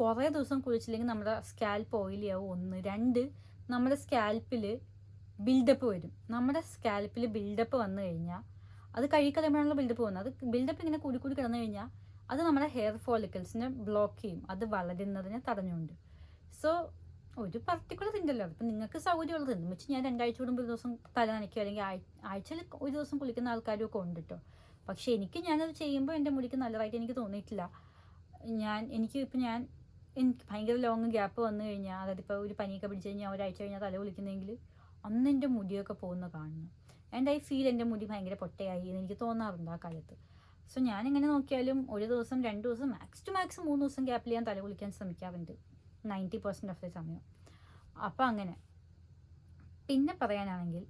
കുറേ ദിവസം കുളിച്ചില്ലെങ്കിൽ നമ്മുടെ സ്കാൽപ്പ് ഓയിലി ആവും. 1, 2 നമ്മുടെ സ്കാൽപ്പിൽ ബിൽഡപ്പ് വരും. നമ്മുടെ സ്കാൽപ്പിൽ ബിൽഡപ്പ് വന്നു കഴിഞ്ഞാൽ അത് കഴിയുമ്പോഴാണല്ലോ ബിൽഡപ്പ് പോകുന്നത്. അത് ബിൽഡപ്പ് ഇങ്ങനെ കൂടി കിടന്നു കഴിഞ്ഞാൽ അത് നമ്മുടെ ഹെയർ ഫോളിക്കിൾസിനെ ബ്ലോക്ക് ചെയ്യും, അത് വളരുന്നതിനെ തടഞ്ഞുകൊണ്ട്. സോ ഒരു പർട്ടിക്കുലർ ഉണ്ടല്ലോ, അപ്പം നിങ്ങൾക്ക് സൗകര്യമുള്ളത് എന്ന് വെച്ച് ഞാൻ 2 ആഴ്ച കൂടുമ്പോൾ ഒരു ദിവസം തല നനയ്ക്കുക, അല്ലെങ്കിൽ ആഴ്ചയിൽ ഒരു ദിവസം കുളിക്കുന്ന ആൾക്കാരും ഒക്കെ ഉണ്ട് കേട്ടോ. പക്ഷേ ഞാനത് ചെയ്യുമ്പോൾ എൻ്റെ മുടിക്ക് നല്ലതായിട്ട് എനിക്ക് തോന്നിയിട്ടില്ല. എനിക്ക് ഭയങ്കര ലോങ് ഗ്യാപ്പ് വന്നു കഴിഞ്ഞാൽ, അതായത് ഇപ്പോൾ ഒരു പനിയൊക്കെ പിടിച്ച് കഴിഞ്ഞാൽ ഒരാഴ്ച കഴിഞ്ഞാൽ തല കുളിക്കുന്നെങ്കിൽ അന്ന് എൻ്റെ മുടിയൊക്കെ പോകുന്ന കാണുന്നു. ആൻഡ് ഐ ഫീൽ എൻ്റെ മുടി ഭയങ്കര പൊട്ടയായി എന്ന് എനിക്ക് തോന്നാറുണ്ട് ആ കാലത്ത്. സോ ഞാനിങ്ങനെ നോക്കിയാലും ഒരു ദിവസം 2 ദിവസം മാക്സ് ടു മാക്സ് 3 ദിവസം ഗ്യാപ്പിൽ ഞാൻ തല കുളിക്കാൻ ശ്രമിക്കാറുണ്ട് 90% ഓഫ് ദ സമയം. അപ്പോൾ അങ്ങനെ. പിന്നെ പറയാനാണെങ്കിൽ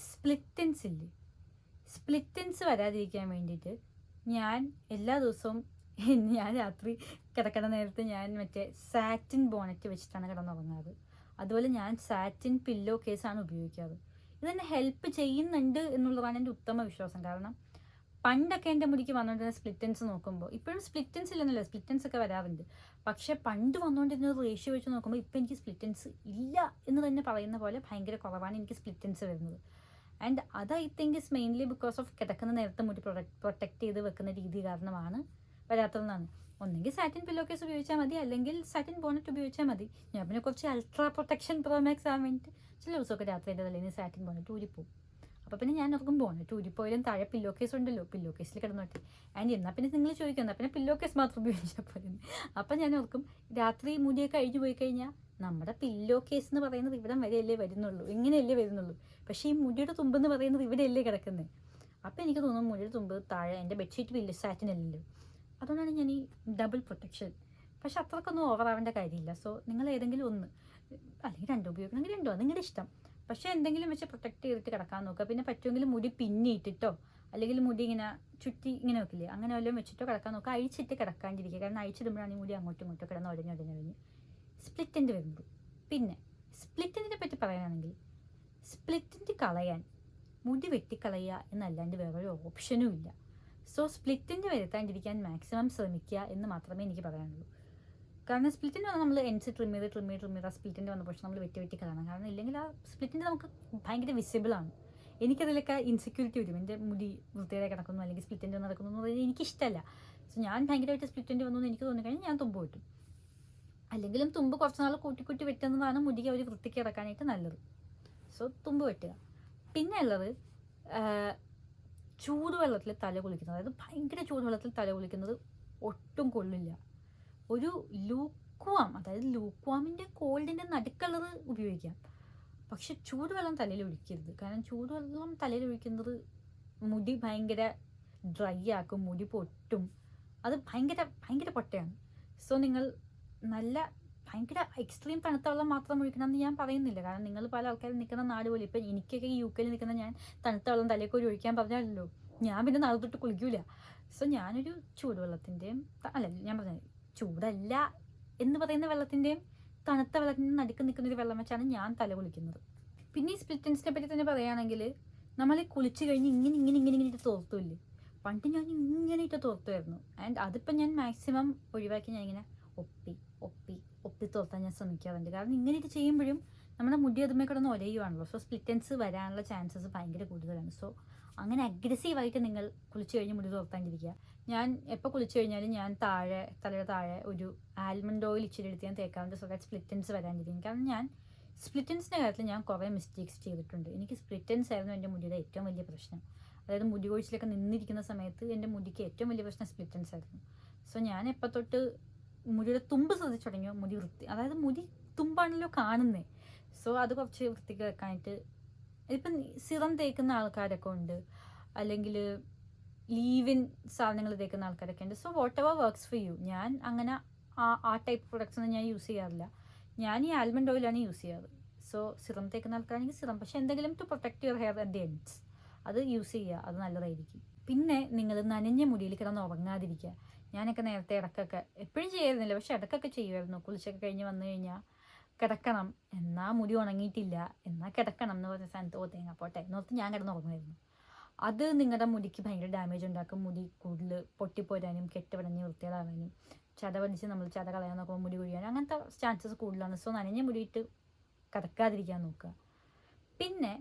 സ്പ്ലിറ്റൻസ് ഇല്ലേ, സ്പ്ലിറ്റൻസ് വരാതിരിക്കാൻ വേണ്ടിയിട്ട് ഞാൻ എല്ലാ ദിവസവും ഞാൻ രാത്രി കിടക്കണ നേരത്ത് ഞാൻ മറ്റേ സാറ്റിൻ ബോണറ്റ് വെച്ചിട്ടാണ് കിടന്നുറങ്ങാറ്. അതുപോലെ ഞാൻ സാറ്റിൻ പില്ലോ കേസാണ് ഉപയോഗിക്കാറ്. ഇതെന്നെ ഹെൽപ്പ് ചെയ്യുന്നുണ്ട് എന്നുള്ളതാണ് എൻ്റെ ഉത്തമ വിശ്വാസം. കാരണം പണ്ടൊക്കെ എൻ്റെ മുടിക്ക് വന്നുകൊണ്ടിരുന്ന സ്പ്ലിറ്റൻസ് നോക്കുമ്പോൾ, ഇപ്പോഴും സ്പ്ലിറ്റൻസ് ഇല്ലെന്നല്ല, സ്പ്ലിറ്റൻസ് ഒക്കെ വരാറുണ്ട്. പക്ഷേ പണ്ട് വന്നുകൊണ്ടിരുന്ന റേഷ്യോ വെച്ച് നോക്കുമ്പോൾ ഇപ്പോൾ എനിക്ക് സ്പ്ലിറ്റൻസ് ഇല്ല എന്ന് തന്നെ പറയുന്ന പോലെ ഭയങ്കര കുറവാണ് എനിക്ക് സ്പ്ലിറ്റൻസ് വരുന്നത്. ആൻഡ് അത് I think is mainly because of കിടക്കുന്ന നേരത്തെ മുടി പ്രൊട്ടക്ട് ചെയ്ത് വെക്കുന്ന രീതി കാരണമാണ് വരാത്തതെന്നാണ്. ഒന്നെങ്കിൽ സാറ്റിൻ പില്ലോ കേസ് ഉപയോഗിച്ചാൽ മതി, അല്ലെങ്കിൽ സാറ്റിൻ ബോണറ്റ് ഉപയോഗിച്ചാൽ മതി. ഞാൻ പിന്നെ കുറച്ച് അൾട്രാ പ്രൊട്ടക്ഷൻ പ്രോമാക്സ് ആവാൻ വേണ്ടിയിട്ട് ചില ദിവസമൊക്കെ രാത്രി എൻ്റെ തലേന്ന് സാറ്റിൻ ബോണറ്റ് ഊരിപ്പോവും. അപ്പോൾ പിന്നെ ഞാൻ ഓർക്കും ബോണറ്റ് ഊരിപ്പോയാലും താഴെ പില്ലോ കേസ് ഉണ്ടല്ലോ, പില്ലോ കേസിൽ കിടന്നോട്ടെ. ആൻഡ് എന്നാൽ പിന്നെ നിങ്ങൾ ചോദിക്കും എന്നാൽ പിന്നെ പില്ലോ കേസ് മാത്രം ഉപയോഗിച്ചാൽ പോലെ. അപ്പം ഞാൻ ഓർക്കും രാത്രി മുടിയൊക്കെ കഴിഞ്ഞു പോയി കഴിഞ്ഞാൽ നമ്മുടെ പില്ലോ കേസ് എന്ന് പറയുന്നത് ഇവിടം വരെയല്ലേ വരുന്നുള്ളൂ, ഇങ്ങനെയല്ലേ വരുന്നുള്ളൂ. പക്ഷേ ഈ മുടിയുടെ തുമ്പെന്ന് പറയുന്നത് ഇവിടെയല്ലേ കിടക്കുന്നത്. അപ്പോൾ എനിക്ക് തോന്നുന്നു മുടിയുടെ തുമ്പ് താഴെ എൻ്റെ ബെഡ്ഷീറ്റ് പില്ലോ സാറ്റിനല്ലല്ലോ, അതുകൊണ്ടാണ് ഞാൻ ഈ ഡബിൾ പ്രൊട്ടക്ഷൻ. പക്ഷെ അത്രക്കൊന്നും ഓവറാവേണ്ട കാര്യമില്ല. സോ നിങ്ങൾ ഏതെങ്കിലും ഒന്ന്, അല്ലെങ്കിൽ 2 ഉപയോഗിക്കണമെങ്കിൽ 2, നിങ്ങളുടെ ഇഷ്ടം. പക്ഷേ എന്തെങ്കിലും വെച്ച് പ്രൊട്ടക്ട് ചെയ്തിട്ട് കിടക്കാൻ നോക്കുക. പിന്നെ പറ്റുമെങ്കിൽ മുടി പിന്നിയിട്ടിട്ടോ അല്ലെങ്കിൽ മുടി ഇങ്ങനെ ചുറ്റി ഇങ്ങനെ വെക്കില്ലേ, അങ്ങനെ വല്ലതും വെച്ചിട്ടോ കിടക്കാൻ നോക്കുക. അഴിച്ചിട്ട് കിടക്കാണ്ടിരിക്കുക. കാരണം അഴിച്ചിടുമ്പോഴാണ് ഈ മുടി അങ്ങോട്ടും ഇങ്ങോട്ടും കിടന്ന് ഒരഞ്ഞ് സ്പ്ലിറ്റിൻ്റെ വരുന്നത്. പിന്നെ സ്പ്ലിറ്റിനെ പറ്റി പറയാനാണെങ്കിൽ സ്പ്ലിറ്റിൻ്റെ കളയാൻ മുടി വെട്ടിക്കളയുക എന്നല്ലാണ്ട് വേറൊരു ഓപ്ഷനും ഇല്ല. സോ സ്പ്ലിറ്റിൻ്റെ വരുത്താണ്ടിരിക്കാൻ മാക്സിമം ശ്രമിക്കുക എന്ന് മാത്രമേ എനിക്ക് പറയാനുള്ളൂ. കാരണം സ്പ്ലിറ്റിൻ്റെ വന്നാൽ നമ്മൾ എൻസ് ട്രിം ചെയ്ത് ആ സ്പ്ലിറ്റിൻ്റെ വന്ന പക്ഷേ നമ്മൾ വെട്ടി കളയണം. കാരണം ഇല്ലെങ്കിൽ ആ സ്പ്ലിറ്റിൻ്റെ നമുക്ക് ഭയങ്കര വിസിബിളാണ്. എനിക്കതിലൊക്കെ ഇൻസെക്യൂരിറ്റി വരും, എൻ്റെ മുടി വൃത്തിയായി കിടക്കുന്നു അല്ലെങ്കിൽ സ്പ്ലിറ്റിൻ്റെ നടക്കുന്നു എന്ന് പറയുന്നത് എനിക്കിഷ്ടമല്ല. സോ ഞാൻ ഭയങ്കരമായിട്ട് സ്പ്ലിറ്റിൻ്റെ വന്നു എന്ന് എനിക്ക് തോന്നിക്കഴിഞ്ഞാൽ ഞാൻ തുമ്പ് വെട്ടും. അല്ലെങ്കിലും തുമ്പ് കുറച്ച് നാൾ കൂട്ടി വെട്ടുന്നതാണ് മുടിക്ക് ഒരു വൃത്തിക്ക് കിടക്കാനായിട്ട് നല്ലത്. സോ തുമ്പ് വെട്ടുക. പിന്നെ ഉള്ളത് ചൂടുവെള്ളത്തിൽ തല കുളിക്കുന്നത്, അതായത് ഭയങ്കര ചൂടുവെള്ളത്തിൽ തല കുളിക്കുന്നത് ഒട്ടും കൊള്ളില്ല. ഒരു ലൂക്വാം, അതായത് ലൂക്വാമിൻ്റെ കോൾഡിൻ്റെ നടുക്കുള്ളത് ഉപയോഗിക്കാം. പക്ഷെ ചൂടുവെള്ളം തലയിൽ ഒഴിക്കരുത്. കാരണം ചൂടുവെള്ളം തലയിൽ ഒഴിക്കുന്നത് മുടി ഭയങ്കര ഡ്രൈ ആക്കും, മുടി പൊട്ടും, അത് ഭയങ്കര പൊട്ടയാണ്. സോ നിങ്ങൾ നല്ല ഭയങ്കര എക്സ്ട്രീം തണുത്ത വെള്ളം മാത്രം ഒഴിക്കണമെന്ന് ഞാൻ പറയുന്നില്ല. കാരണം നിങ്ങൾ പല ആൾക്കാരും നിൽക്കുന്ന നാട് പോലെ, ഇപ്പം എനിക്കൊക്കെ UK നിൽക്കുന്ന ഞാൻ തണുത്ത വെള്ളം തലയിൽ ഒഴിക്കാൻ പറഞ്ഞാലല്ലോ ഞാൻ പിന്നെ നാളെ തൊട്ട് കുളിക്കൂല. സോ ഞാനൊരു ചൂടുവെള്ളത്തിൻ്റെയും ഞാൻ പറഞ്ഞത് ചൂടല്ല എന്ന് പറയുന്ന വെള്ളത്തിൻ്റെയും തണുത്ത വെള്ളത്തിൻ്റെയും നടുക്ക് നിൽക്കുന്നൊരു വെള്ളം വെച്ചാണ് ഞാൻ തല കുളിക്കുന്നത്. പിന്നെ ഈ സ്പ്ലിറ്റൻസിനെ പറ്റി തന്നെ പറയുകയാണെങ്കിൽ നമ്മൾ കുളിച്ച് കഴിഞ്ഞ് ഇങ്ങനെ തോർത്തുമില്ലേ, പണ്ട് ഞാൻ ഇങ്ങനെ ഇട്ട് തോർത്തുമായിരുന്നു. ആൻഡ് അതിപ്പം ഞാൻ മാക്സിമം ഒഴിവാക്കി ഞാൻ ഇങ്ങനെ ഒപ്പി തോർത്താൻ ഞാൻ ശ്രമിക്കാറുണ്ട്. കാരണം ഇങ്ങനെയിട്ട് ചെയ്യുമ്പോഴും നമ്മുടെ മുടി അതുമേ കിടന്ന് ഒരയുവാണല്ലോ. സോ സ്പ്ലിറ്റൻസ് വരാനുള്ള ചാൻസസ് ഭയങ്കര കൂടുതലാണ്. സോ അങ്ങനെ അഗ്രസീവായിട്ട് നിങ്ങൾ കുളിച്ച് കഴിഞ്ഞ് മുടി തോർത്താണ്ടിരിക്കുക. ഞാൻ എപ്പോൾ കുളിച്ച് കഴിഞ്ഞാലും ഞാൻ തലയുടെ താഴെ ഒരു ആൽമണ്ട് ഓയിൽ ഇച്ചിരി എടുത്ത് ഞാൻ തേക്കാറുണ്ട്. സോ ദാറ്റ് സ്പ്ലിറ്റൻസ് വരാണ്ടിരിക്കും. കാരണം ഞാൻ സ്പ്ലിറ്റൻസിൻ്റെ കാര്യത്തിൽ ഞാൻ കുറേ മിസ്റ്റേക്സ് ചെയ്തിട്ടുണ്ട്. എനിക്ക് സ്പ്ലിറ്റൻസ് ആയിരുന്നു എൻ്റെ മുടിയുടെ ഏറ്റവും വലിയ പ്രശ്നം. അതായത് മുടി കൊഴിച്ചിലൊക്കെ നിന്നിരിക്കുന്ന സമയത്ത് എൻ്റെ മുടിക്ക് ഏറ്റവും വലിയ പ്രശ്നം സ്പ്ലിറ്റൻസ് ആയിരുന്നു. സോ ഞാൻ എപ്പോൾ തൊട്ട് മുടിയുടെ തുമ്പ് ശ്രദ്ധിച്ചു തുടങ്ങിയോ, അതായത് മുടി തുമ്പാണല്ലോ കാണുന്നത്. സോ അത് കുറച്ച് വൃത്തിക്ക് വെക്കാനായിട്ട് ഇപ്പം സിറം തേക്കുന്ന ആൾക്കാരൊക്കെ ഉണ്ട്, അല്ലെങ്കിൽ ലീവിൻ സാധനങ്ങൾ തേക്കുന്ന ആൾക്കാരൊക്കെ ഉണ്ട്. So what ever works for you. ഞാൻ അങ്ങനെ ആ ടൈപ്പ് പ്രൊഡക്ട്സ് ഒന്നും ഞാൻ യൂസ് ചെയ്യാറില്ല. ഞാൻ ഈ ആൽമണ്ട് ഓയിലാണ് യൂസ് ചെയ്യാറ്. സോ സിറം തേക്കുന്ന ആൾക്കാരാണെങ്കിൽ സിറം, പക്ഷേ എന്തെങ്കിലും to protect your hair at the ends അത് യൂസ് ചെയ്യുക, അത് നല്ലതായിരിക്കും. പിന്നെ നിങ്ങൾ നനഞ്ഞ മുടിയിൽ കിടന്ന് ഉറങ്ങാതിരിക്കുക. ഞാനൊക്കെ നേരത്തെ ഇടക്കൊക്കെ, എപ്പോഴും ചെയ്യായിരുന്നില്ല, പക്ഷെ ഇടക്കൊക്കെ ചെയ്യുമായിരുന്നു. കുളിച്ചൊക്കെ കഴിഞ്ഞ് വന്നു കഴിഞ്ഞാൽ കിടക്കണം, എന്നാൽ മുടി ഉണങ്ങിയിട്ടില്ല, എന്നാൽ കിടക്കണം എന്ന് പറഞ്ഞ സ്ഥാനത്ത് തേങ്ങ പോട്ടെ എന്നോർത്ത് ഞാൻ കിടന്ന് ഉറങ്ങുമായിരുന്നു. അത് നിങ്ങളുടെ മുടിക്ക് ഭയങ്കര ഡാമേജ് ഉണ്ടാക്കും. മുടി കൂടുതൽ പൊട്ടിപ്പോരാനും കെട്ടുപിടഞ്ഞ് വൃത്തികളാവാനും ചതവടിച്ച് നമ്മൾ ചത കളയാൻ നോക്കുമ്പോൾ മുടി കൊഴിയാനും അങ്ങനത്തെ ചാൻസസ് കൂടുതലാണ്. സോ നനഞ്ഞ മുടിയിട്ട് കിടക്കാതിരിക്കാൻ നോക്കുക. പിന്നെ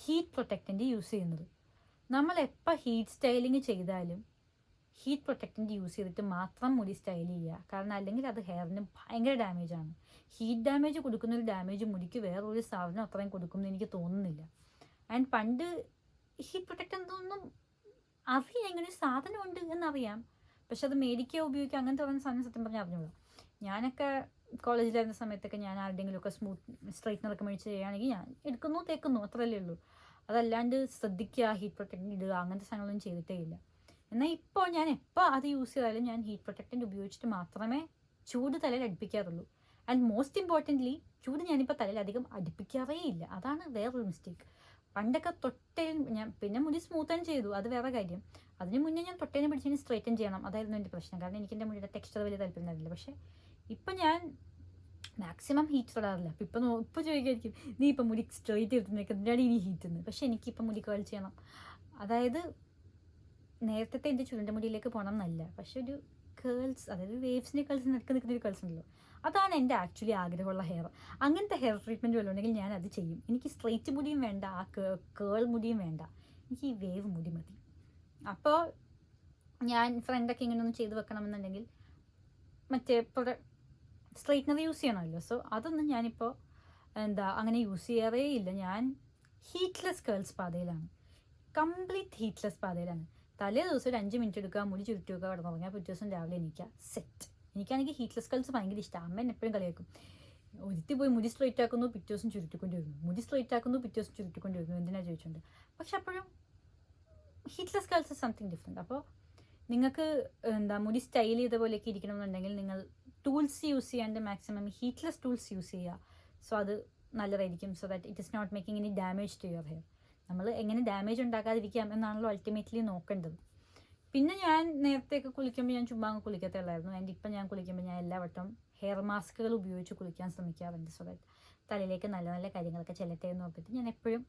ഹീറ്റ് പ്രൊട്ടക്റ്റൻ്റ് യൂസ് ചെയ്യുന്നത്, നമ്മൾ എപ്പോൾ ഹീറ്റ് സ്റ്റൈലിങ് ചെയ്താലും ഹീറ്റ് പ്രൊട്ടക്റ്റൻ്റ് യൂസ് ചെയ്തിട്ട് മാത്രം മുടി സ്റ്റൈൽ ചെയ്യുക. കാരണം അല്ലെങ്കിൽ അത് ഹെയറിന് ഭയങ്കര ഡാമേജാണ്. ഹീറ്റ് ഡാമേജ് കൊടുക്കുന്നൊരു ഡാമേജ് മുടിക്ക് വേറൊരു സാധനം അത്രയും കൊടുക്കുമെന്ന് എനിക്ക് തോന്നുന്നില്ല. ആൻഡ് പണ്ട് ഹീറ്റ് പ്രൊട്ടക്റ്റ് എന്തൊന്നും അറിയാം, ഇങ്ങനെ ഒരു സാധനമുണ്ട് എന്നറിയാം, പക്ഷെ അത് മേടിക്കുക ഉപയോഗിക്കുക അങ്ങനത്തെ പറയുന്ന സാധനം സത്യം പറഞ്ഞാൽ അറിഞ്ഞോളൂ. ഞാനൊക്കെ കോളേജിലായിരുന്ന സമയത്തൊക്കെ ഞാൻ ആരുടെയെങ്കിലുമൊക്കെ സ്ട്രൈറ്റ്നറൊക്കെ മേടിച്ച് ചെയ്യുകയാണെങ്കിൽ ഞാൻ എടുക്കുന്നു തേക്കുന്നു, അത്രയല്ലേ ഉള്ളൂ. അതല്ലാണ്ട് ശ്രദ്ധിക്കുക, ഹീറ്റ് പ്രൊട്ടക്റ്റ് ഇടുക, അങ്ങനത്തെ സാധനങ്ങളൊന്നും ചെയ്തിട്ടേ ഇല്ല. എന്നാൽ ഇപ്പോൾ ഞാൻ എപ്പോൾ അത് യൂസ് ചെയ്താലും ഞാൻ ഹീറ്റ് പ്രൊട്ടക്റ്റൻ്റ് ഉപയോഗിച്ചിട്ട് മാത്രമേ ചൂട് തലയിൽ അടുപ്പിക്കാറുള്ളൂ. ആൻഡ് മോസ്റ്റ് ഇമ്പോർട്ടൻ്റ്ലി ചൂട് ഞാനിപ്പോൾ തലയിൽ അധികം അടുപ്പിക്കാറേ ഇല്ല. അതാണ് വേറൊരു മിസ്റ്റേക്ക്. പണ്ടൊക്കെ തൊട്ടേൽ ഞാൻ, പിന്നെ മുടി സ്മൂത്തൻ ചെയ്തു, അത് വേറെ കാര്യം. അതിന് മുന്നേ ഞാൻ തൊട്ടേനെ പിടിച്ചതിന് സ്ട്രൈറ്റൻ ചെയ്യണം, അതായിരുന്നു എൻ്റെ പ്രശ്നം. കാരണം എനിക്ക് എൻ്റെ മുടിയുടെ ടെക്സ്ചർ വലിയ താല്പര്യമില്ല. പക്ഷേ ഇപ്പം ഞാൻ മാക്സിമം ഹീറ്റ് തൊടാറില്ല. അപ്പോൾ ഇപ്പോൾ ചോദിക്കായിരിക്കും, നീ ഇപ്പം മുടി സ്ട്രൈറ്റ് ചെയ്തിട്ട് എന്തിനാണ് ഇനി ഹീറ്റ് എന്ന്. പക്ഷേ എനിക്കിപ്പം മുടി കേൾ ചെയ്യണം. അതായത് നേരത്തെ എൻ്റെ ചുരുണ്ട മുടിയിലേക്ക് പോകണം എന്നല്ല, പക്ഷെ ഒരു കേൾസ്, അതായത് വേവ്സിൻ്റെ കേൾസ് നിൽക്കുന്ന ഒരു കേൾസ് ഉണ്ടല്ലോ, അതാണ് എൻ്റെ ആക്ച്വലി ആഗ്രഹമുള്ള ഹെയർ. അങ്ങനത്തെ ഹെയർ ട്രീറ്റ്മെൻറ്റ് വല്ലതും ഉണ്ടെങ്കിൽ ഞാൻ അത് ചെയ്യും. എനിക്ക് സ്ട്രെയിറ്റ് മുടിയും വേണ്ട, ആ കേൾ മുടിയും വേണ്ട, എനിക്ക് ഈ വേവ് മുടി മതി. അപ്പോൾ ഞാൻ ഫ്രണ്ടൊക്കെ ഇങ്ങനെ ഒന്ന് ചെയ്ത് വെക്കണമെന്നുണ്ടെങ്കിൽ മറ്റേ സ്ട്രെയിറ്റ്നർ യൂസ് ചെയ്യണമല്ലോ. സോ അതൊന്നും ഞാനിപ്പോൾ അങ്ങനെ യൂസ് ചെയ്യാറേ ഇല്ല. ഞാൻ ഹീറ്റ്ലെസ് കേൾസ് പാതയിലാണ്, കംപ്ലീറ്റ് ഹീറ്റ്ലെസ് പാതയിലാണ്. തലേ ദിവസം ഒരു 5 മിനിറ്റ് എടുക്കുക, മുടി ചുരുട്ടി വെക്കുക, കിടന്നുറങ്ങുക, പിറ്റേ ദിവസം രാവിലെ എണീക്കുക, സെറ്റ്. എനിക്കാണെങ്കിൽ ഹീറ്റ്ലെസ് കേൾസ് ഭയങ്കര ഇഷ്ടമാണ്. അമ്മ എപ്പോഴും കളിയാക്കും, ഒരുത്തി പോയി മുടി സ്ട്രൈറ്റ് ആക്കുന്നു, പിറ്റേ ദിവസം ചുരുട്ടിക്കൊണ്ട് വരുന്നു, മുടി സ്ട്രൈറ്റ് ആക്കുന്നു, പിറ്റേ ദിവസം ചുരുട്ടിക്കൊണ്ട് വരുന്നു, എന്തിനാണ് ചോദിച്ചുകൊണ്ട്. പക്ഷെ അപ്പോഴും heatless curls is something different. അപ്പോൾ നിങ്ങൾക്ക് മുടി സ്റ്റൈൽ ചെയ്ത പോലെയൊക്കെ ഇരിക്കണമെന്നുണ്ടെങ്കിൽ നിങ്ങൾ ടൂൾസ് യൂസ് ചെയ്യാണ്ട് മാക്സിമം ഹീറ്റ്ലെസ് ടൂൾസ് യൂസ് ചെയ്യുക. സോ അത് നല്ലതായിരിക്കും. So that it is not making any damage to your hair. നമ്മൾ എങ്ങനെ ഡാമേജ് ഉണ്ടാക്കാതിരിക്കാം എന്നാണല്ലോ അൾട്ടിമേറ്റ്ലി നോക്കേണ്ടത്. പിന്നെ ഞാൻ നേരത്തെയൊക്കെ കുളിക്കുമ്പോൾ ഞാൻ ചുമ്മാ അങ്ങ് കുളിക്കത്തുള്ളായിരുന്നു. ആൻഡ് ഇപ്പം ഞാൻ കുളിക്കുമ്പോൾ ഞാൻ എല്ലാ വട്ടം ഹെയർ മാസ്കുകൾ ഉപയോഗിച്ച് കുളിക്കാൻ ശ്രമിക്കാറുണ്ട്. സോ ദാറ്റ് തലയിലേക്ക് നല്ല നല്ല കാര്യങ്ങളൊക്കെ ചെല്ലട്ടെ എന്ന് നോക്കിയിട്ട് ഞാൻ എപ്പോഴും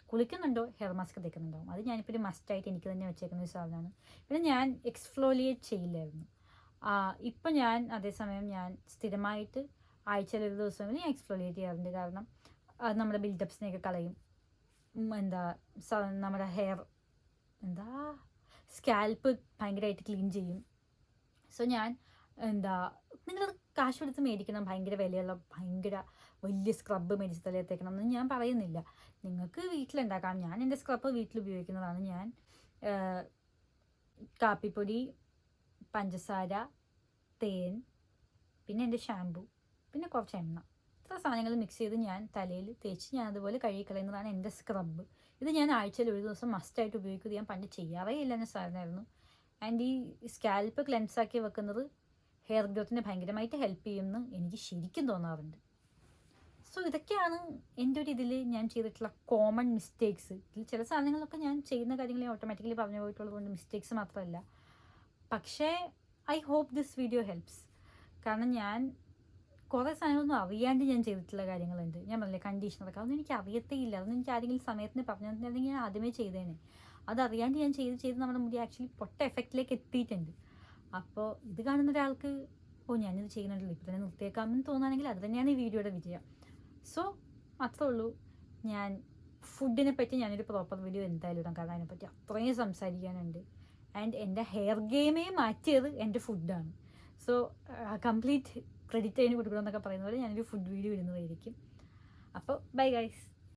കുളിക്കുന്നുണ്ടോ ഹെയർ മാസ്ക് തേക്കുന്നുണ്ടാവും. അത് ഞാനിപ്പോൾ ഒരു മസ്റ്റായിട്ട് എനിക്ക് തന്നെ വെച്ചേക്കുന്ന ഒരു സാധനമാണ്. പിന്നെ ഞാൻ എക്സ്ഫ്ലോലിയേറ്റ് ചെയ്യില്ലായിരുന്നു. ഇപ്പം ഞാൻ അതേസമയം ഞാൻ സ്ഥിരമായിട്ട് ആഴ്ചയിൽ ഒരു ദിവസമെങ്കിലും ഞാൻ എക്സ്ഫ്ലോലിയേറ്റ് ചെയ്യാറുണ്ട്. കാരണം അത് നമ്മുടെ ബിൽഡപ്സിനെയൊക്കെ കളയും, നമ്മുടെ ഹെയർ സ്കാൽപ്പ് ഭയങ്കരമായിട്ട് ക്ലീൻ ചെയ്യും. സോ ഞാൻ നിങ്ങളത് കാശ് കൊടുത്ത് മേടിക്കണം, ഭയങ്കര വിലയുള്ള ഭയങ്കര വലിയ സ്ക്രബ്ബ് മേടിച്ച് തലയെത്തേക്കണം എന്ന് ഞാൻ പറയുന്നില്ല. നിങ്ങൾക്ക് വീട്ടിലുണ്ടാക്കാം. ഞാൻ എൻ്റെ സ്ക്രബ്ബ് വീട്ടിൽ ഉപയോഗിക്കുന്നതാണ്. ഞാൻ കാപ്പിപ്പൊടി, പഞ്ചസാര, തേൻ, പിന്നെ എൻ്റെ ഷാമ്പു, പിന്നെ കുറച്ച് എണ്ണ, ഇത്ര സാധനങ്ങൾ മിക്സ് ചെയ്ത് ഞാൻ തലയിൽ തേച്ച് ഞാൻ അതുപോലെ കഴുകിക്കളയുന്നതാണ് എൻ്റെ സ്ക്രബ്ബ്. ഇത് ഞാൻ ആഴ്ചയിൽ ഒരു ദിവസം മസ്റ്റായിട്ട് ഉപയോഗിക്കുന്നത്. ഞാൻ പണ്ട് ചെയ്യാറേ ഇല്ല എന്ന സാധനമായിരുന്നു. ആൻഡ് ഈ സ്കാൽപ്പ് ക്ലെൻസാക്കി വെക്കുന്നത് ഹെയർ ഗ്രോത്തിനെ ഭയങ്കരമായിട്ട് ഹെൽപ്പ് ചെയ്യുമെന്ന് എനിക്ക് ശരിക്കും തോന്നാറുണ്ട്. സോ ഇതൊക്കെയാണ് എൻ്റെ ഒരു ഇതിൽ ഞാൻ ചെയ്തിട്ടുള്ള കോമൺ മിസ്റ്റേക്സ്. ഇതിൽ ചില സാധനങ്ങളൊക്കെ ഞാൻ ചെയ്യുന്ന കാര്യങ്ങൾ ഓട്ടോമാറ്റിക്കലി പറഞ്ഞു പോയിട്ടുള്ളത് കൊണ്ട് മിസ്റ്റേക്സ് മാത്രമല്ല. പക്ഷേ I hope this video helps. കാരണം ഞാൻ കുറേ സാധനങ്ങളൊന്നും അറിയാണ്ട് ഞാൻ ചെയ്തിട്ടുള്ള കാര്യങ്ങളുണ്ട്. ഞാൻ പറഞ്ഞില്ലേ കണ്ടീഷണറൊക്കെ, അതൊന്നും എനിക്ക് അറിയത്തേ ഇല്ല. അതൊന്നും എനിക്ക് ആരെങ്കിലും സമയത്തിന് പറഞ്ഞു തന്നിട്ടുണ്ടെങ്കിൽ ഞാൻ ആദ്യമേ ചെയ്തേനെ. അതറിയാണ്ട് ഞാൻ ചെയ്ത് നമ്മുടെ മുടി ആക്ച്വലി പൊട്ട എഫക്റ്റിലേക്ക് എത്തിയിട്ടുണ്ട്. അപ്പോൾ ഇത് കാണുന്ന ഒരാൾക്ക് ഞാനിത് ചെയ്യുന്നുണ്ടല്ലോ, ഇപ്പോൾ തന്നെ നിർത്തിയേക്കാമെന്ന് തോന്നുകയാണെങ്കിൽ അത് തന്നെയാണ് ഈ വീഡിയോയുടെ വിജയം. സോ അത്രേ ഉള്ളൂ. ഞാൻ ഫുഡിനെ പറ്റി ഞാനൊരു പ്രോപ്പർ വീഡിയോ എന്തായാലും ഇടാം. കാരണം അതിനെപ്പറ്റി അത്രയും സംസാരിക്കാനുണ്ട്. ആൻഡ് എൻ്റെ ഹെയർ ഗെയിമേ മാറ്റിയത് എൻ്റെ ഫുഡാണ്. സോ കംപ്ലീറ്റ് ക്രെഡിറ്റ് അതിന് കൊടുക്കണമെന്നൊക്കെ പറയുന്ന പോലെ ഞാനൊരു ഫുഡ് വീഡിയോ ഇടുന്നതായിരിക്കും. അപ്പോൾ ബൈ ഗൈസ്.